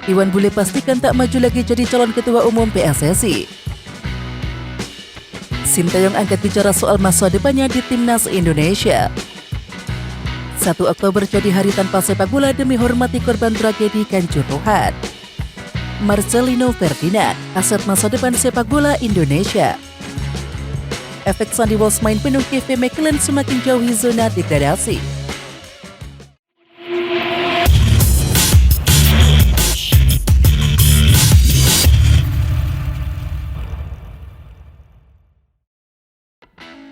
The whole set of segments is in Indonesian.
Iwan Bule pastikan tak maju lagi jadi calon ketua umum PSSI. Sinteyong angkat bicara soal masa depannya di timnas Indonesia. 1 Oktober jadi hari tanpa sepak bola demi hormati korban tragedi Kanjuruhan. Marcelino Ferdinand, aset masa depan sepak bola Indonesia. Efek Sandy Walsh main penuh, Kevin McClellan semakin jauhi zona degradasi.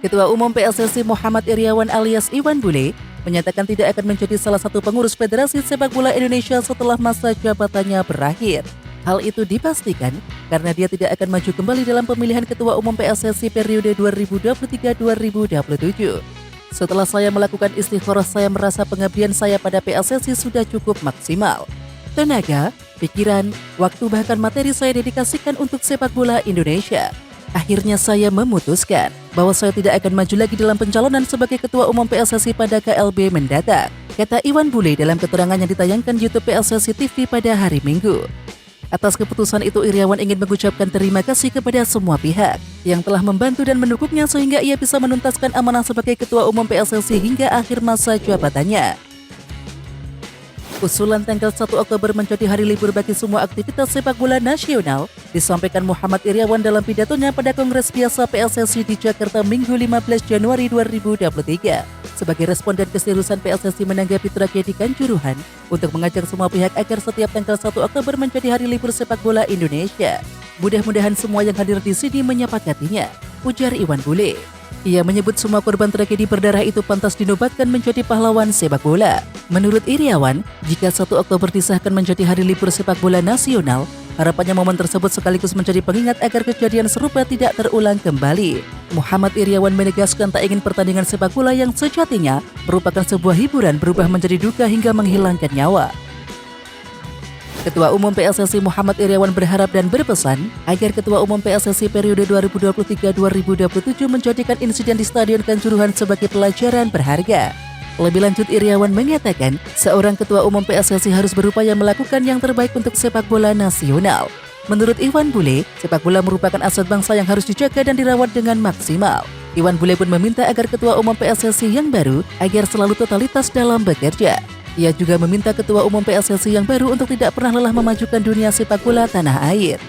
Ketua Umum PSSI Muhammad Iryawan alias Iwan Bule menyatakan tidak akan menjadi salah satu pengurus Federasi Sepak Bola Indonesia setelah masa jabatannya berakhir. Hal itu dipastikan karena dia tidak akan maju kembali dalam pemilihan Ketua Umum PSSI periode 2023-2027. Setelah saya melakukan istikharah, saya merasa pengabdian saya pada PSSI sudah cukup maksimal. Tenaga, pikiran, waktu bahkan materi saya dedikasikan untuk sepak bola Indonesia. Akhirnya saya memutuskan bahwa saya tidak akan maju lagi dalam pencalonan sebagai Ketua Umum PSSI pada KLB mendatang, kata Iwan Bule dalam keterangan yang ditayangkan YouTube PSSI TV pada hari Minggu. Atas keputusan itu, Iryawan ingin mengucapkan terima kasih kepada semua pihak yang telah membantu dan mendukungnya sehingga ia bisa menuntaskan amanah sebagai Ketua Umum PSSI hingga akhir masa jabatannya. Usulan tanggal 1 Oktober menjadi hari libur bagi semua aktivitas sepak bola nasional disampaikan Muhammad Iryawan dalam pidatonya pada Kongres Biasa PSSI di Jakarta Minggu 15 Januari 2023. Sebagai respon dan keseriusan PSSI menanggapi tragedi Kanjuruhan untuk mengajak semua pihak agar setiap tanggal 1 Oktober menjadi hari libur sepak bola Indonesia. Mudah-mudahan semua yang hadir di sini menyepakatinya, ujar Iwan Bule. Ia menyebut semua korban tragedi berdarah itu pantas dinobatkan menjadi pahlawan sepak bola. Menurut Iryawan, jika 1 Oktober disahkan menjadi hari libur sepak bola nasional, harapannya momen tersebut sekaligus menjadi pengingat agar kejadian serupa tidak terulang kembali. Muhammad Iryawan menegaskan tak ingin pertandingan sepak bola yang sejatinya merupakan sebuah hiburan berubah menjadi duka hingga menghilangkan nyawa. Ketua Umum PSSI Muhammad Iryawan berharap dan berpesan agar Ketua Umum PSSI periode 2023-2027 menjadikan insiden di Stadion Kanjuruhan sebagai pelajaran berharga. Lebih lanjut, Iryawan mengatakan seorang Ketua Umum PSSI harus berupaya melakukan yang terbaik untuk sepak bola nasional. Menurut Iwan Bule, sepak bola merupakan aset bangsa yang harus dijaga dan dirawat dengan maksimal. Iwan Bule pun meminta agar Ketua Umum PSSI yang baru agar selalu totalitas dalam bekerja. Ia juga meminta Ketua Umum PSSI yang baru untuk tidak pernah lelah memajukan dunia sepak bola tanah air.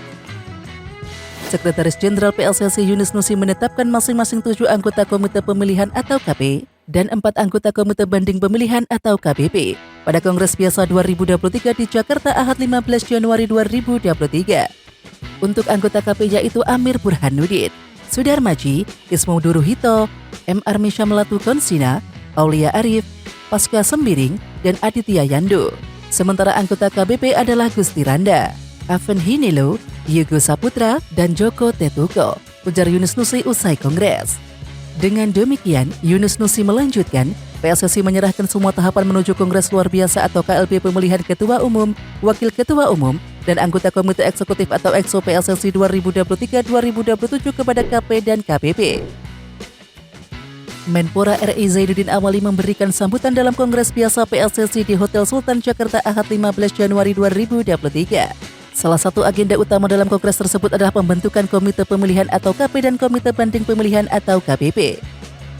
Sekretaris Jenderal PSSI Yunus Nusi menetapkan masing-masing 7 anggota Komite Pemilihan atau KP dan 4 anggota Komite Banding Pemilihan atau KBP pada Kongres Biasa 2023 di Jakarta Ahad 15 Januari 2023. Untuk anggota KP yaitu Amir Burhanuddin, Sudarmaji, Ismu Duruhito, M. Armisha Melatu Konsina, Aulia Arif, Pasca Sembiring, dan Aditya Yando. Sementara anggota KBP adalah Gusti Randa, Aven Hinelo, Yugo Saputra, dan Joko Tetuko, ujar Yunus Nusi usai kongres. Dengan demikian, Yunus Nusi melanjutkan, PSSI menyerahkan semua tahapan menuju Kongres Luar Biasa atau KLB pemilihan Ketua Umum, Wakil Ketua Umum, dan anggota Komite Eksekutif atau EXO PSSI 2023-2027 kepada KP dan KBP. Menpora RI Zainuddin Amali memberikan sambutan dalam Kongres Biasa PSSI di Hotel Sultan Jakarta Ahad 15 Januari 2023. Salah satu agenda utama dalam kongres tersebut adalah pembentukan Komite Pemilihan atau KP dan Komite Banding Pemilihan atau KBP.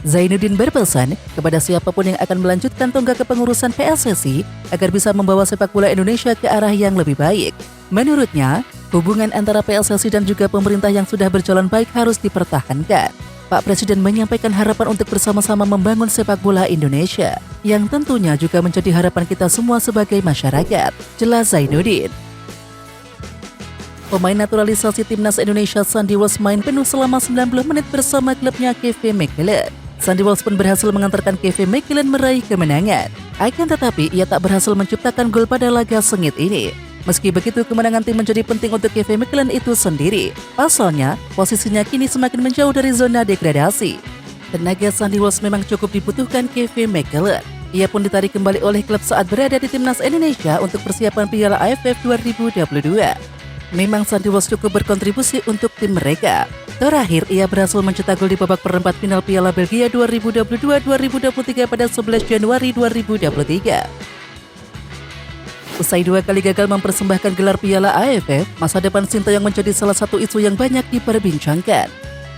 Zainuddin berpesan kepada siapapun yang akan melanjutkan tonggak kepengurusan PSSI agar bisa membawa sepak bola Indonesia ke arah yang lebih baik. Menurutnya, hubungan antara PSSI dan juga pemerintah yang sudah berjalan baik harus dipertahankan. Pak Presiden menyampaikan harapan untuk bersama-sama membangun sepak bola Indonesia, yang tentunya juga menjadi harapan kita semua sebagai masyarakat, jelas Zainuddin. Pemain naturalisasi timnas Indonesia Sandy Walsh main penuh selama 90 menit bersama klubnya Kevin McClellan. Sandy Walsh pun berhasil mengantarkan Kevin McClellan meraih kemenangan. Akan tetapi, ia tak berhasil menciptakan gol pada laga sengit ini. Meski begitu, kemenangan tim menjadi penting untuk Kevin McClellan itu sendiri. Pasalnya, posisinya kini semakin menjauh dari zona degradasi. Tenaga Sandy Walsh memang cukup dibutuhkan Kevin McClellan. Ia pun ditarik kembali oleh klub saat berada di timnas Indonesia untuk persiapan Piala AFF 2022. Memang Sandy Walsh cukup berkontribusi untuk tim mereka. Terakhir, ia berhasil mencetak gol di babak perempat final Piala Belgia 2022-2023 pada 11 Januari 2023. Usai 2 kali gagal mempersembahkan gelar Piala AFF, masa depan Sinteyong menjadi salah satu isu yang banyak diperbincangkan.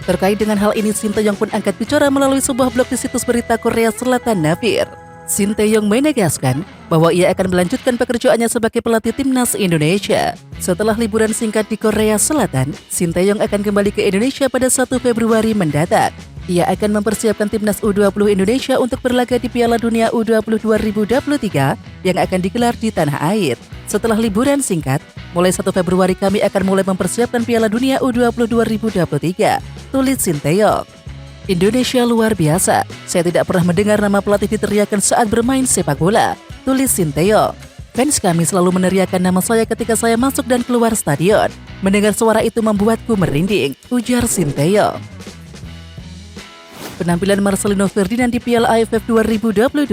Terkait dengan hal ini, Sinteyong pun angkat bicara melalui sebuah blog di situs berita Korea Selatan Navir. Sinteyong menegaskan bahwa ia akan melanjutkan pekerjaannya sebagai pelatih timnas Indonesia. Setelah liburan singkat di Korea Selatan, Sinteyong akan kembali ke Indonesia pada 1 Februari mendatang. Ia akan mempersiapkan timnas U20 Indonesia untuk berlaga di Piala Dunia U20 2023 yang akan digelar di tanah air. Setelah liburan singkat, mulai 1 Februari kami akan mulai mempersiapkan Piala Dunia U20 2023, tulis Sinteyong. Indonesia luar biasa, saya tidak pernah mendengar nama pelatih diteriakan saat bermain sepak bola, tulis Sinteyong. Fans kami selalu meneriakan nama saya ketika saya masuk dan keluar stadion. Mendengar suara itu membuatku merinding, ujar Sinteyong. Penampilan Marcelino Ferdinand di Piala AFF 2022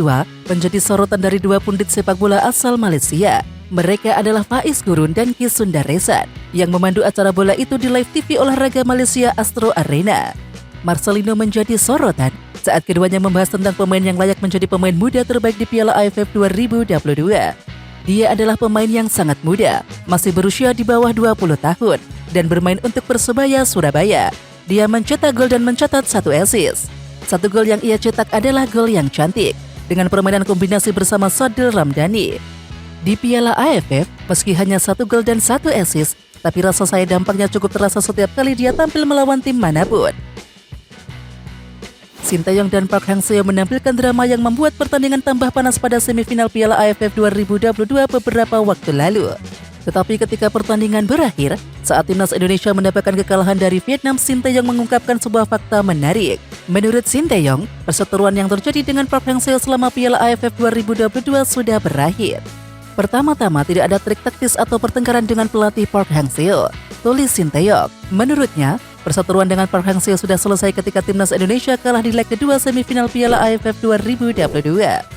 menjadi sorotan dari 2 pundit sepak bola asal Malaysia. Mereka adalah Faiz Gurun dan Ki Sundaresan yang memandu acara bola itu di live TV olahraga Malaysia Astro Arena. Marcelino menjadi sorotan saat keduanya membahas tentang pemain yang layak menjadi pemain muda terbaik di Piala AFF 2022. Dia adalah pemain yang sangat muda, masih berusia di bawah 20 tahun, dan bermain untuk Persebaya Surabaya. Dia mencetak gol dan mencatat 1 assist. 1 gol yang ia cetak adalah gol yang cantik, dengan permainan kombinasi bersama Sadil Ramdhani. Di Piala AFF, meski hanya 1 gol dan 1 assist, tapi rasa saya dampaknya cukup terasa setiap kali dia tampil melawan tim manapun. Sinteyong dan Park Hang-seo menampilkan drama yang membuat pertandingan tambah panas pada semifinal Piala AFF 2022 beberapa waktu lalu. Tetapi ketika pertandingan berakhir, saat timnas Indonesia mendapatkan kekalahan dari Vietnam, Sinteyong mengungkapkan sebuah fakta menarik. Menurut Sinteyong, perseteruan yang terjadi dengan Park Hang-seo selama Piala AFF 2022 sudah berakhir. Pertama-tama tidak ada trik taktis atau pertengkaran dengan pelatih Park Hang-seo, tulis Sinteyong. Menurutnya, perseteruan dengan Park Hang-seo sudah selesai ketika timnas Indonesia kalah di leg kedua semifinal Piala AFF 2022.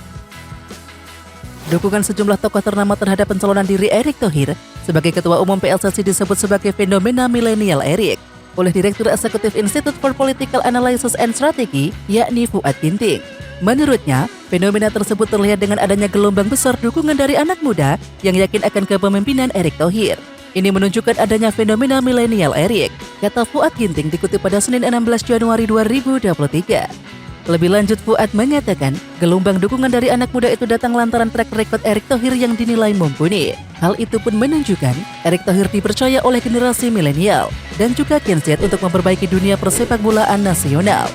Dukungan sejumlah tokoh ternama terhadap pencalonan diri Erick Thohir sebagai Ketua Umum PSSI disebut sebagai fenomena milenial Erick oleh Direktur Eksekutif Institute for Political Analysis and Strategy, yakni Fuad Ginting. Menurutnya, fenomena tersebut terlihat dengan adanya gelombang besar dukungan dari anak muda yang yakin akan kepemimpinan Erick Thohir. Ini menunjukkan adanya fenomena milenial Erick, kata Fuad Ginting dikutip pada Senin 16 Januari 2023. Lebih lanjut, Fuad mengatakan gelombang dukungan dari anak muda itu datang lantaran track record Erick Thohir yang dinilai mumpuni. Hal itu pun menunjukkan Erick Thohir dipercaya oleh generasi milenial dan juga Gen Z untuk memperbaiki dunia persepak bolaan nasional.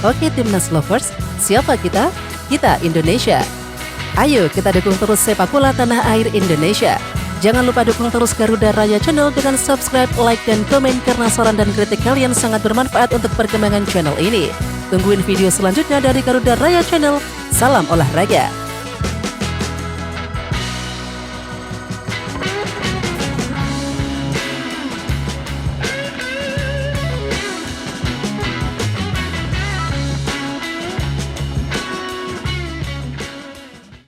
Oke Timnas Lovers, siapa kita? Kita Indonesia. Ayo kita dukung terus sepak bola tanah air Indonesia. Jangan lupa dukung terus Garuda Raya Channel dengan subscribe, like, dan komen karena saran dan kritik kalian sangat bermanfaat untuk perkembangan channel ini. Tungguin video selanjutnya dari Garuda Raya Channel. Salam olahraga.